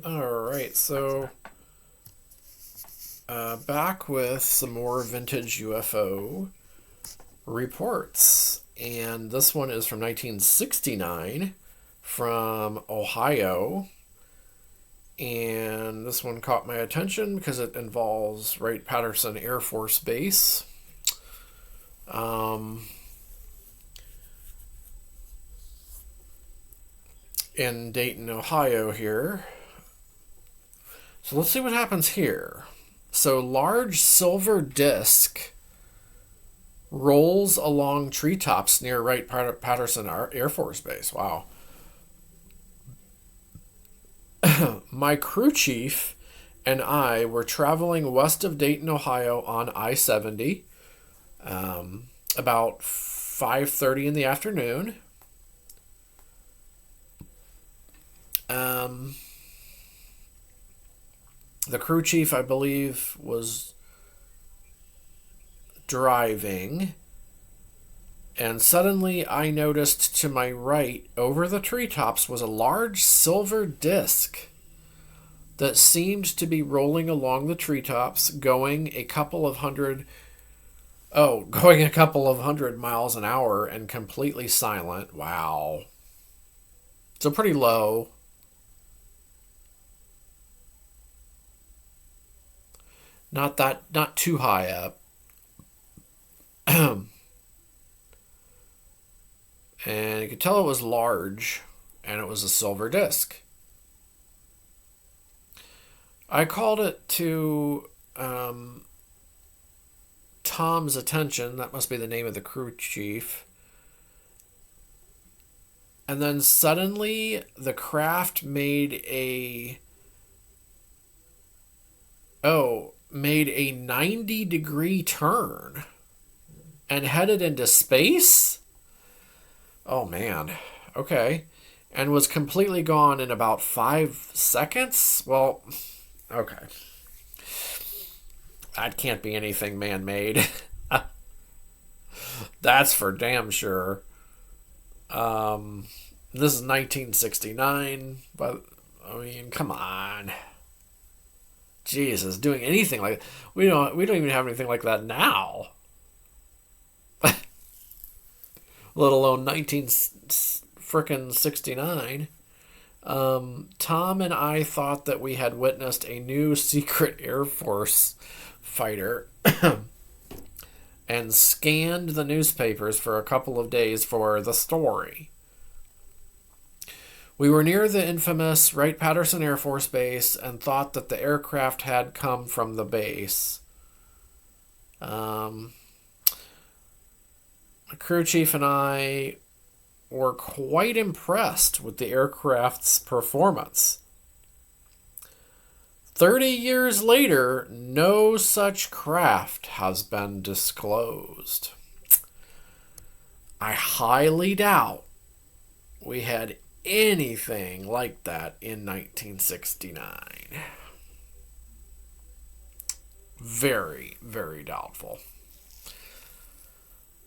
Alright, so back with some more vintage UFO reports. And this one is from 1969 from Ohio. And this one caught my attention because it involves Wright-Patterson Air Force Base. In Dayton, Ohio here. So let's see what happens here. So large silver disc rolls along treetops near Wright-Patterson Air Force Base. Wow. My crew chief and I were traveling west of Dayton, Ohio on I-70 about 5:30 in the afternoon. The crew chief, I believe, was driving, and suddenly I noticed to my right, over the treetops, was a large silver disc that seemed to be rolling along the treetops, going a couple of hundred miles an hour and completely silent. Wow. So pretty low. Not too high up. And you could tell it was large, and it was a silver disc. I called it to Tom's attention. That must be the name of the crew chief. And then suddenly the craft made a 90-degree turn and headed into space? Oh man. Okay. And was completely gone in about 5 seconds? Well, okay. That can't be anything man-made. That's for damn sure. This is 1969, but I mean, come on. Jesus, doing anything like we don't even have anything like that now. Let alone 1969. Tom and I thought that we had witnessed a new secret Air Force fighter and scanned the newspapers for a couple of days for the story. We were near the infamous Wright-Patterson Air Force Base and thought that the aircraft had come from the base. The crew chief and I were quite impressed with the aircraft's performance. 30 years later, no such craft has been disclosed. I highly doubt we had anything like that in 1969. Very, very doubtful.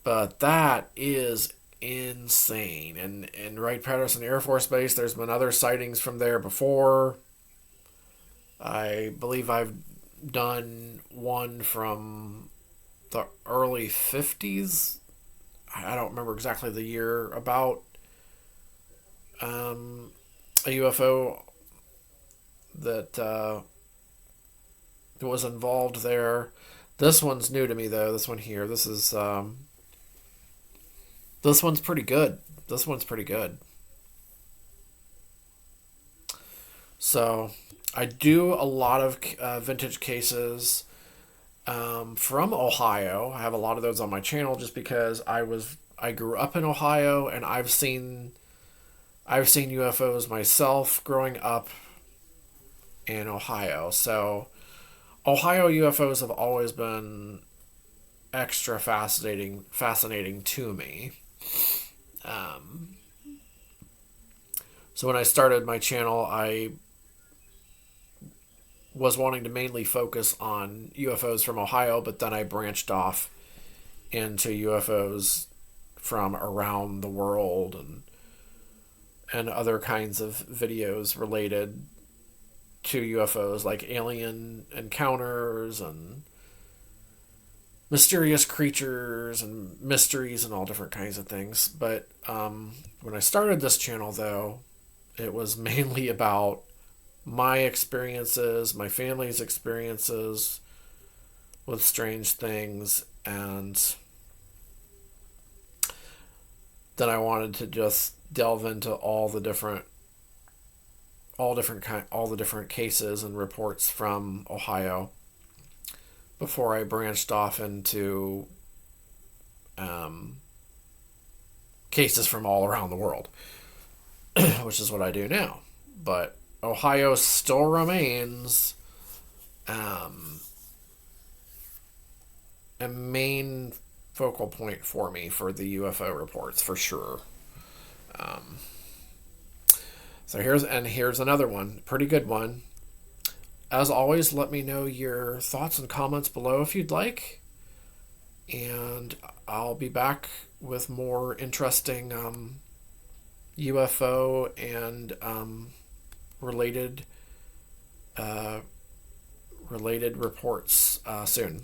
But that is insane. And in Wright-Patterson Air Force Base, there's been other sightings from there before. I believe I've done one from the early 50s. I don't remember exactly the year, about a UFO that was involved there. This one's new to me, though. This one here. This one's pretty good. So I do a lot of vintage cases from Ohio. I have a lot of those on my channel just because I grew up in Ohio, and I've seen UFOs myself growing up in Ohio. So Ohio UFOs have always been extra fascinating to me. So when I started my channel, I was wanting to mainly focus on UFOs from Ohio, but then I branched off into UFOs from around the world and other kinds of videos related to UFOs, like alien encounters and mysterious creatures and mysteries and all different kinds of things. But when I started this channel, though, it was mainly about my experiences, my family's experiences with strange things, and then I wanted to just delve into all the different cases and reports from Ohio before I branched off into cases from all around the world, which is what I do now. But Ohio still remains a main focal point for me for the UFO reports, for sure. So here's another one, pretty good one. As always, let me know your thoughts and comments below if you'd like, and I'll be back with more interesting UFO and related reports soon.